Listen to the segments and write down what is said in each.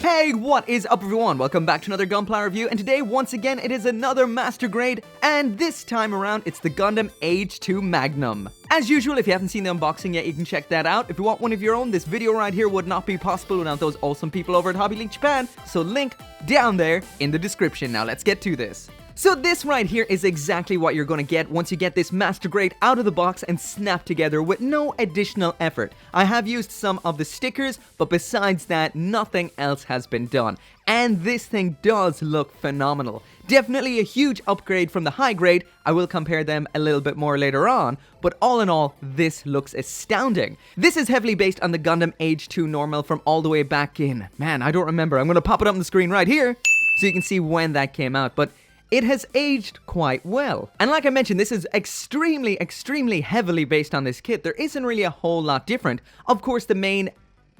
Hey, what is up everyone? Welcome back to another Gunpla review, and today, once again, it is another Master Grade, and this time around, it's the Gundam AGE-II Magnum. As usual, if you haven't seen the unboxing yet, you can check that out. If you want one of your own, this video right here would not be possible without those awesome people over at Hobby League Japan, so link down there in the description. Now let's get to this. So this right here is exactly what you're going to get once you get this Master Grade out of the box and snapped together with no additional effort. I have used some of the stickers, but besides that, nothing else has been done. And this thing does look phenomenal. Definitely a huge upgrade from the high grade. I will compare them a little bit more later on, but all in all, this looks astounding. This is heavily based on the Gundam AGE-II Normal from all the way back in. Man, I don't remember. I'm going to pop it up on the screen right here so you can see when that came out, but it has aged quite well. And like I mentioned, this is extremely heavily based on this kit. There isn't really a whole lot different. Of course, the main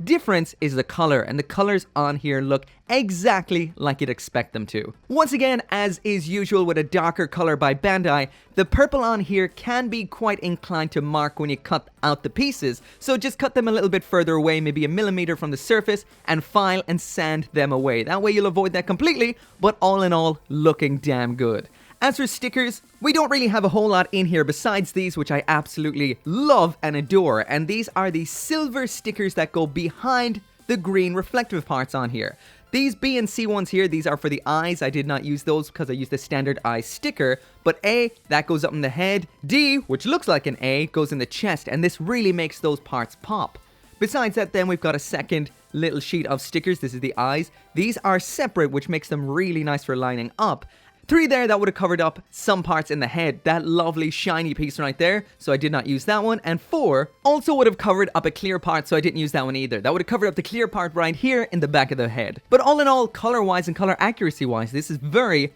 difference is the color, and the colors on here look exactly like you'd expect them to. Once again, as is usual with a darker color by Bandai, the purple on here can be quite inclined to mark when you cut out the pieces, so just cut them a little bit further away, maybe a millimeter from the surface, and file and sand them away. That way you'll avoid that completely, but all in all, looking damn good. As for stickers, we don't really have a whole lot in here besides these, which I absolutely love and adore, and these are the silver stickers that go behind the green reflective parts on here. These B and C ones here, these are for the eyes. I did not use those because I used the standard eye sticker, but A, that goes up in the head. D, which looks like an A, goes in the chest, and this really makes those parts pop. Besides that, then we've got a second little sheet of stickers. This is the eyes. These are separate, which makes them really nice for lining up. 3 there, that would have covered up some parts in the head, that lovely shiny piece right there, so I did not use that one. And 4 also would have covered up a clear part, so I didn't use that one either. That would have covered up the clear part right here in the back of the head. But all in all, color-wise and color accuracy-wise, this is very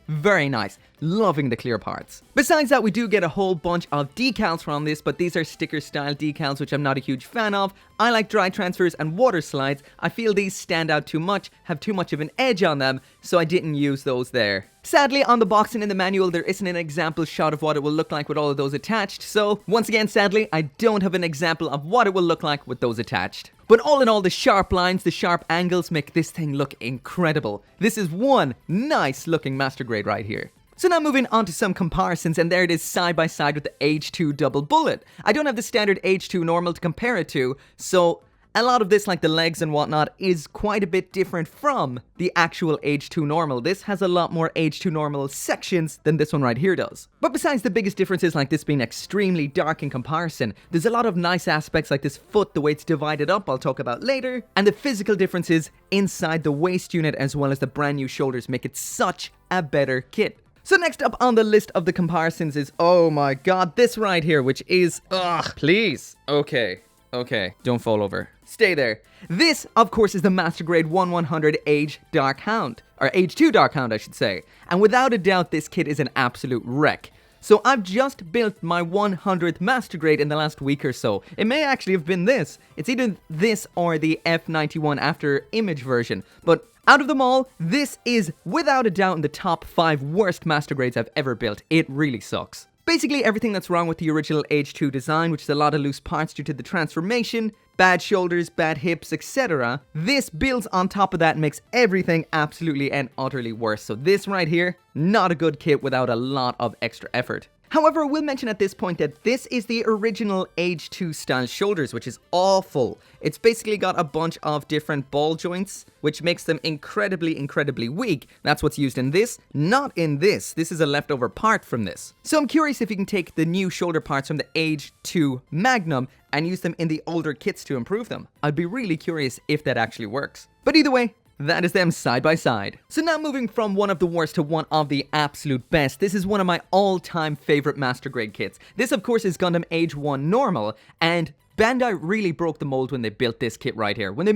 nice. Loving the clear parts. Besides that, we do get a whole bunch of decals from this, but these are sticker-style decals, which I'm not a huge fan of. I like dry transfers and water slides. I feel these stand out too much, have too much of an edge on them, so I didn't use those there. Sadly, on the box and in the manual, there isn't an example shot of what it will look like with all of those attached, so once again, sadly, I don't have an example of what it will look like with those attached. But all in all, the sharp lines, the sharp angles make this thing look incredible. This is one nice looking Master Grade right here. So now moving on to some comparisons, and there it is side by side with the AGE-II Double Bullet. I don't have the standard AGE-II Normal to compare it to, so a lot of this, like the legs and whatnot, is quite a bit different from the actual AGE-II Normal. This has a lot more AGE-II Normal sections than this one right here does. But besides the biggest differences, like this being extremely dark in comparison, there's a lot of nice aspects like this foot, the way it's divided up, I'll talk about later, and the physical differences inside the waist unit as well as the brand new shoulders make it such a better kit. So next up on the list of the comparisons is, oh my god, this right here, which is, please. Okay, don't fall over. Stay there. This, of course, is the Master Grade 1100 AGE Dark Hound, or AGE-II Dark Hound, I should say. And without a doubt, this kit is an absolute wreck. So I've just built my 100th Master Grade in the last week or so. It may actually have been this. It's either this or the F91 After Image version, but out of them all, this is without a doubt in the top 5 worst Master Grades I've ever built. It really sucks. Basically everything that's wrong with the original AGE-II design, which is a lot of loose parts due to the transformation, bad shoulders, bad hips, etc. This builds on top of that and makes everything absolutely and utterly worse. So this right here, not a good kit without a lot of extra effort. However, I will mention at this point that this is the original AGE-II style shoulders, which is awful. It's basically got a bunch of different ball joints, which makes them incredibly weak. That's what's used in this, not in this. This is a leftover part from this. So I'm curious if you can take the new shoulder parts from the AGE-II Magnum and use them in the older kits to improve them. I'd be really curious if that actually works. But either way, that is them side by side. So now moving from one of the worst to one of the absolute best, this is one of my all-time favorite Master Grade kits. This, of course, is Gundam AGE-I Normal, and Bandai really broke the mold when they built this kit right here. When they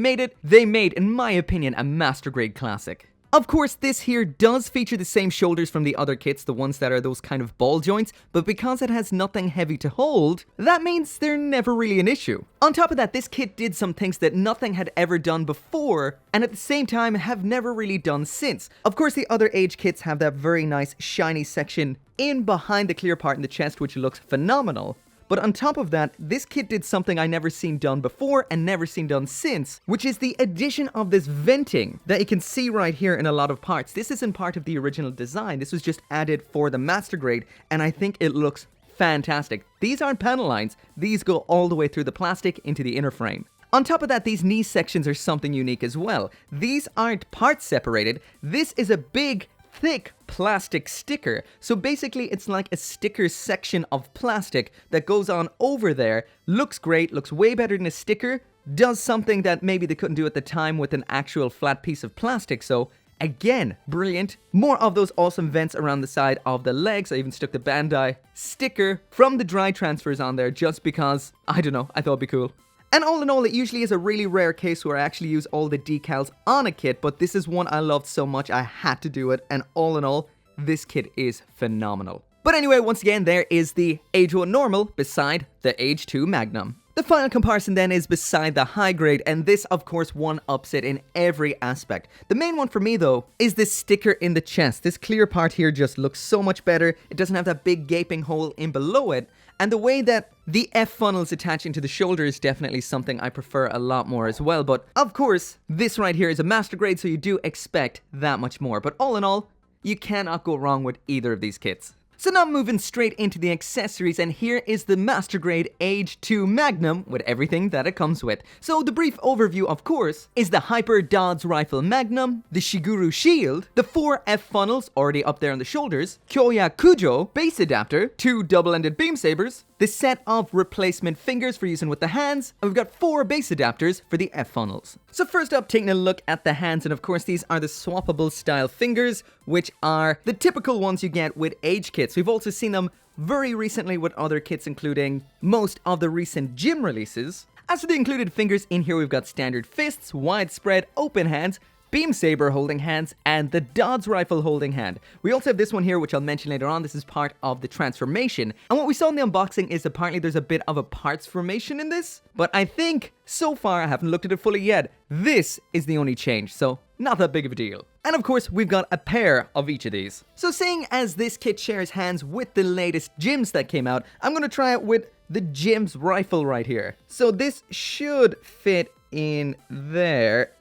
made, in my opinion, a Master Grade classic. Of course, this here does feature the same shoulders from the other kits, the ones that are those kind of ball joints, but because it has nothing heavy to hold, that means they're never really an issue. On top of that, this kit did some things that nothing had ever done before, and at the same time have never really done since. Of course, the other AGE kits have that very nice shiny section in behind the clear part in the chest, which looks phenomenal. But on top of that, this kit did something I never seen done before and never seen done since, which is the addition of this venting that you can see right here in a lot of parts. This isn't part of the original design. This was just added for the master grade, and I think it looks fantastic. These aren't panel lines. These go all the way through the plastic into the inner frame. On top of that, these knee sections are something unique as well. These aren't part separated. This is a big, thick plastic sticker. So basically, it's like a sticker section of plastic that goes on over there. Looks great, looks way better than a sticker. Does something that maybe they couldn't do at the time with an actual flat piece of plastic. So again, brilliant. More of those awesome vents around the side of the legs. I even stuck the Bandai sticker from the dry transfers on there just because, I don't know, I thought it'd be cool. And all in all, it usually is a really rare case where I actually use all the decals on a kit, but this is one I loved so much I had to do it, and all in all, this kit is phenomenal. But anyway, once again, there is the AGE-II Normal beside the AGE-II Magnum. The final comparison then is beside the high grade, and this of course one-ups it in every aspect. The main one for me though is this sticker in the chest. This clear part here just looks so much better. It doesn't have that big gaping hole in below it, and the way that the F funnels attach into the shoulder is definitely something I prefer a lot more as well. But of course, this right here is a master grade, so you do expect that much more. But all in all, you cannot go wrong with either of these kits. So now moving straight into the accessories, and here is the master grade AGE-II Magnum with everything that it comes with. So the brief overview, of course, is the Hyper Dodge Rifle Magnum, the Shiguru Shield, the 4 F funnels already up there on the shoulders, Kyoya Kujo base adapter, 2 double-ended beam sabers, the set of replacement fingers for using with the hands, and we've got 4 base adapters for the F funnels. So first up, taking a look at the hands, and of course these are the swappable style fingers, which are the typical ones you get with AGE kits. We've also seen them very recently with other kits, including most of the recent GEM releases. As for the included fingers in here, we've got standard fists, widespread, open hands, beam saber holding hands, and the Dodge rifle holding hand. We also have this one here, which I'll mention later on. This is part of the transformation. And what we saw in the unboxing is apparently there's a bit of a parts formation in this. But I think, so far, I haven't looked at it fully yet, this is the only change. So not that big of a deal. And of course, we've got a pair of each of these. So seeing as this kit shares hands with the latest GEMs that came out, I'm going to try it with the GEMs rifle right here. So this should fit in there.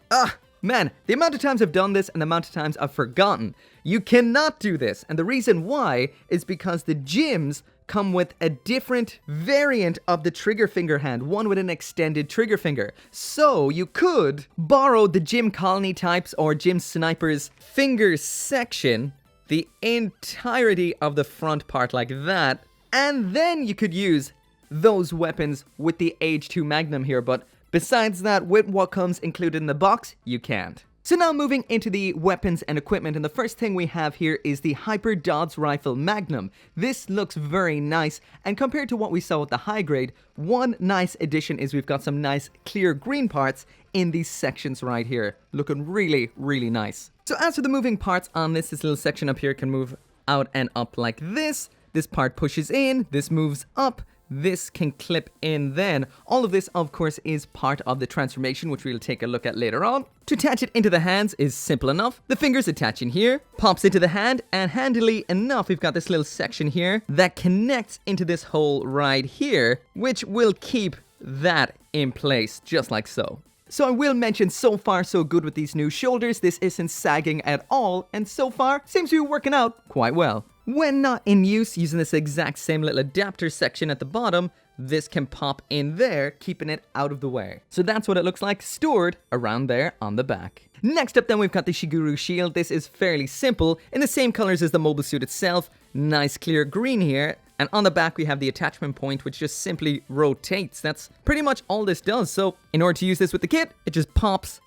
Man, the amount of times I've done this and the amount of times I've forgotten. You cannot do this, and the reason why is because the GEMs come with a different variant of the trigger finger hand, one with an extended trigger finger. So you could borrow the GEM Colony types or GEM Snipers fingers section, the entirety of the front part like that, and then you could use those weapons with the AGE-II Magnum here, but besides that, with what comes included in the box, you can't. So now moving into the weapons and equipment, and the first thing we have here is the Hyper Dodge Rifle Magnum. This looks very nice, and compared to what we saw with the high grade, one nice addition is we've got some nice clear green parts in these sections right here. Looking really, really nice. So as for the moving parts on this little section up here can move out and up like this. This part pushes in, this moves up. This can clip in then. All of this, of course, is part of the transformation, which we'll take a look at later on. To attach it into the hands is simple enough. The fingers attach in here, pops into the hand, and handily enough, we've got this little section here that connects into this hole right here, which will keep that in place, just like so. So I will mention, so far so good with these new shoulders. This isn't sagging at all, and so far seems to be working out quite well. When not in use, using this exact same little adapter section at the bottom, this can pop in there, keeping it out of the way. So that's what it looks like stored around there on the back. Next up then, we've got the Shiguru Shield. This is fairly simple, in the same colors as the mobile suit itself. Nice clear green here. And on the back, we have the attachment point, which just simply rotates. That's pretty much all this does. So in order to use this with the kit, it just pops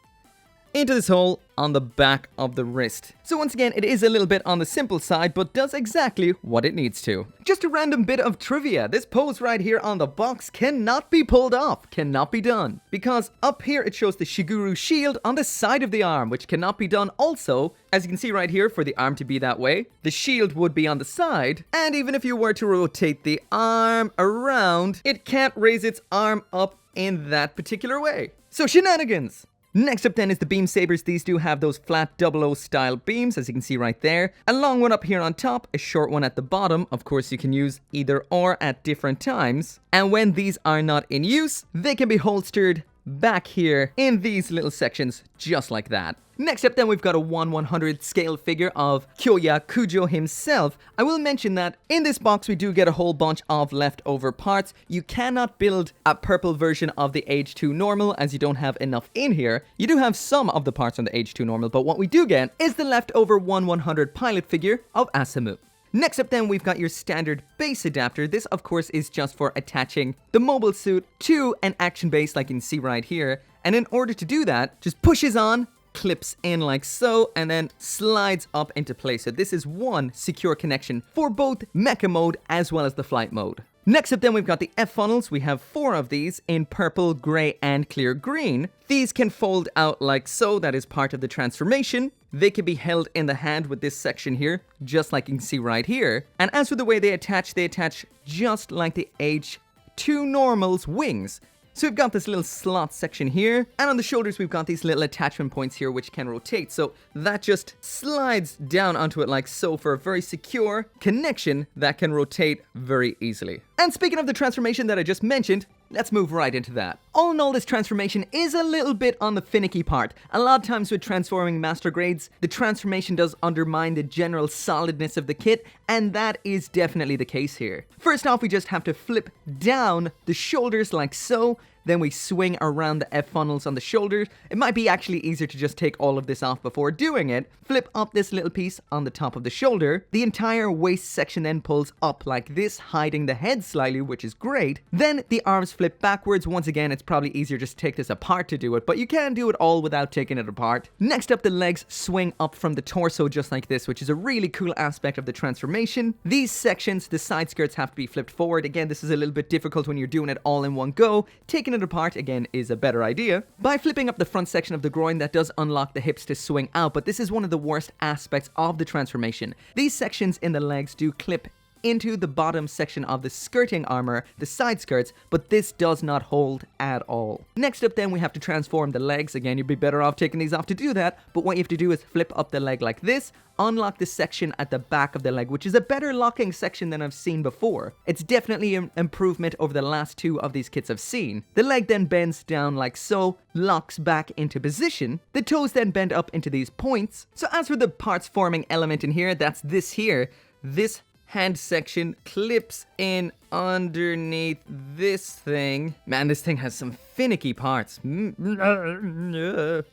into this hole on the back of the wrist. So once again, it is a little bit on the simple side, but does exactly what it needs to. Just a random bit of trivia. This pose right here on the box cannot be pulled off, cannot be done. Because up here it shows the Shiguru Shield on the side of the arm, which cannot be done also. As you can see right here, for the arm to be that way, the shield would be on the side. And even if you were to rotate the arm around, it can't raise its arm up in that particular way. So shenanigans! Next up then is the beam sabers. These do have those flat 00 style beams, as you can see right there. A long one up here on top, a short one at the bottom. Of course, you can use either or at different times. And when these are not in use, they can be holstered back here in these little sections, just like that. Next up then, we've got a 1/100 scale figure of Kyoya Kujo himself. I will mention that in this box we do get a whole bunch of leftover parts. You cannot build a purple version of the AGE-II normal as you don't have enough in here. You do have some of the parts on the AGE-II normal, but what we do get is the leftover 1/100 pilot figure of Asamu. Next up then, we've got your standard base adapter. This of course is just for attaching the mobile suit to an action base like you can see right here. And in order to do that, just pushes on, clips in like so, and then slides up into place. So this is one secure connection for both mecha mode as well as the flight mode. Next up then, we've got the F-funnels. We have 4 of these in purple, grey, and clear green. These can fold out like so. That is part of the transformation. They can be held in the hand with this section here, just like you can see right here. And as for the way they attach just like the AGE-II normal's wings. So we've got this little slot section here, and on the shoulders we've got these little attachment points here which can rotate, so that just slides down onto it like so for a very secure connection that can rotate very easily. And speaking of the transformation that I just mentioned, let's move right into that. All in all, this transformation is a little bit on the finicky part. A lot of times with transforming master grades, the transformation does undermine the general solidness of the kit, and that is definitely the case here. First off, we just have to flip down the shoulders like so. Then we swing around the F-funnels on the shoulders. It might be actually easier to just take all of this off before doing it. Flip up this little piece on the top of the shoulder. The entire waist section then pulls up like this, hiding the head slightly, which is great. Then the arms flip backwards. Once again, it's probably easier just to take this apart to do it, but you can do it all without taking it apart. Next up, the legs swing up from the torso just like this, which is a really cool aspect of the transformation. These sections, the side skirts have to be flipped forward. Again, this is a little bit difficult when you're doing it all in one go. Taking it apart again is a better idea. By flipping up the front section of the groin, that does unlock the hips to swing out, but this is one of the worst aspects of the transformation. These sections in the legs do clip into the bottom section of the skirting armor, the side skirts, but this does not hold at all. Next up then, we have to transform the legs. Again, you'd be better off taking these off to do that, but what you have to do is flip up the leg like this, unlock the section at the back of the leg, which is a better locking section than I've seen before. It's definitely an improvement over the last 2 of these kits I've seen. The leg then bends down like so, locks back into position. The toes then bend up into these points. So as for the parts forming element in here, that's this here. This hand section clips in underneath this thing. Man, this thing has some finicky parts. And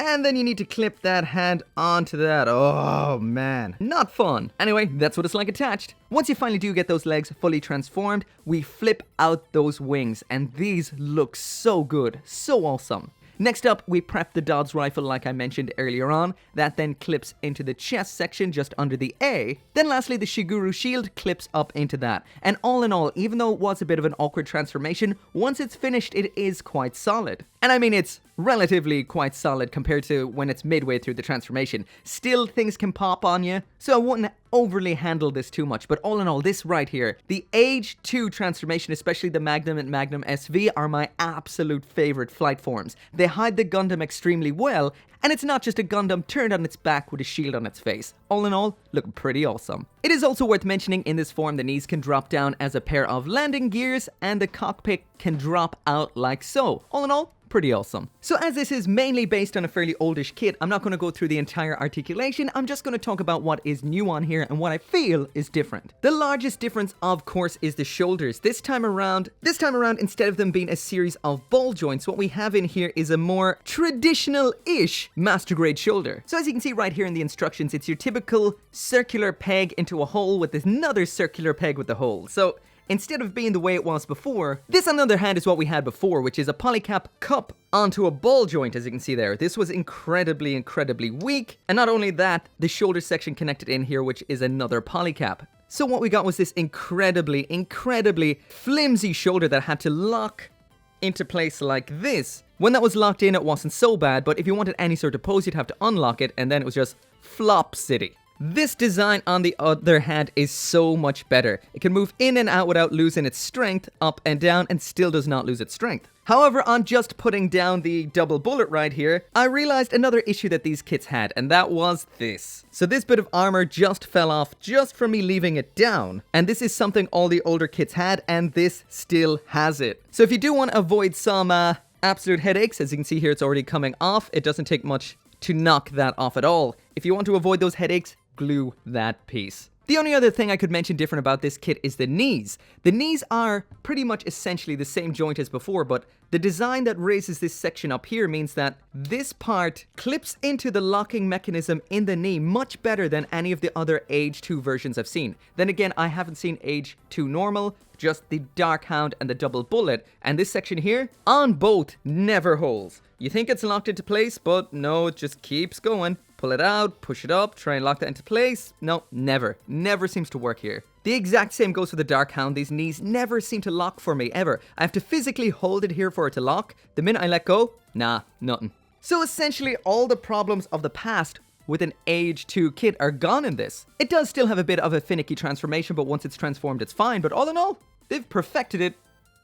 then you need to clip that hand onto that. Oh man, not fun. Anyway, that's what it's like attached. Once you finally do get those legs fully transformed, we flip out those wings, and these look so good, so awesome. Next up, we prep the Dodds rifle like I mentioned earlier on. That then clips into the chest section just under the A. Then lastly, the Shiguru Shield clips up into that. And all in all, even though it was a bit of an awkward transformation, once it's finished, it is quite solid. And I mean, it's relatively quite solid compared to when it's midway through the transformation. Still, things can pop on you, so I wouldn't overly handle this too much. But all in all, this right here, the AGE-II transformation, especially the Magnum and Magnum SV, are my absolute favorite flight forms. They hide the Gundam extremely well, and it's not just a Gundam turned on its back with a shield on its face. All in all, looking pretty awesome. It is also worth mentioning in this form, the knees can drop down as a pair of landing gears, and the cockpit can drop out like so. All in all, pretty awesome. So as this is mainly based on a fairly oldish kit, I'm not going to go through the entire articulation. I'm just going to talk about what is new on here and what I feel is different. The largest difference, of course, is the shoulders. This time around, instead of them being a series of ball joints, what we have in here is a more traditional-ish master grade shoulder. So as you can see right here in the instructions, it's your typical circular peg into a hole with another circular peg with a hole. So instead of being the way it was before, this on the other hand is what we had before, which is a polycap cup onto a ball joint, as you can see there. This was incredibly weak. And not only that, the shoulder section connected in here, which is another polycap. So what we got was this incredibly flimsy shoulder that had to lock into place like this. When that was locked in, it wasn't so bad, but if you wanted any sort of pose, you'd have to unlock it, and then it was just flop city. This design, on the other hand, is so much better. It can move in and out without losing its strength, up and down, and still does not lose its strength. However, on just putting down the double bullet right here, I realized another issue that these kits had, and that was this. So this bit of armor just fell off just from me leaving it down. And this is something all the older kits had, and this still has it. So if you do want to avoid some absolute headaches, as you can see here, it's already coming off. It doesn't take much to knock that off at all. If you want to avoid those headaches, glue that piece. The only other thing I could mention different about this kit is the knees. The knees are pretty much essentially the same joint as before, but the design that raises this section up here means that this part clips into the locking mechanism in the knee much better than any of the other AGE-II versions I've seen. Then again, I haven't seen AGE-II normal, just the Dark Hound and the double bullet, and this section here, on both, never holds. You think it's locked into place, but no, it just keeps going. Pull it out, push it up, try and lock that into place. No, never. Never seems to work here. The exact same goes for the Dark Hound. These knees never seem to lock for me, ever. I have to physically hold it here for it to lock. The minute I let go, nah, nothing. So essentially, all the problems of the past with an AGE-II kit are gone in this. It does still have a bit of a finicky transformation, but once it's transformed, it's fine. But all in all, they've perfected it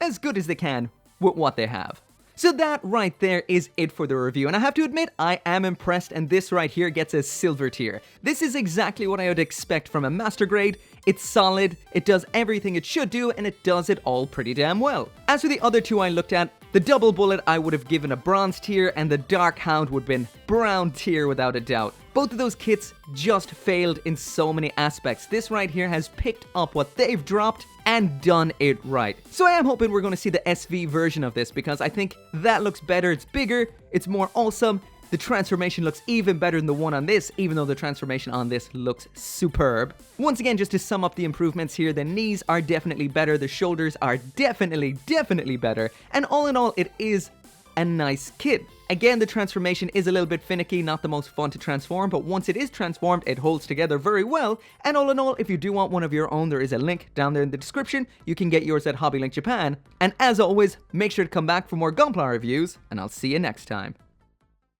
as good as they can with what they have. So that right there is it for the review, and I have to admit, I am impressed, and this right here gets a silver tier. This is exactly what I would expect from a master grade. It's solid, it does everything it should do, and it does it all pretty damn well. As for the other two I looked at, the double bullet I would have given a bronze tier, and the Dark Hound would have been brown tier without a doubt. Both of those kits just failed in so many aspects. This right here has picked up what they've dropped and done it right. So I am hoping we're going to see the SV version of this, because I think that looks better, it's bigger, it's more awesome. The transformation looks even better than the one on this, even though the transformation on this looks superb. Once again, just to sum up the improvements here, the knees are definitely better, the shoulders are definitely better, and all in all, it is a nice kit. Again, the transformation is a little bit finicky, not the most fun to transform, but once it is transformed, it holds together very well. And all in all, if you do want one of your own, there is a link down there in the description. You can get yours at Hobbylink Japan. And as always, make sure to come back for more Gunpla reviews, and I'll see you next time.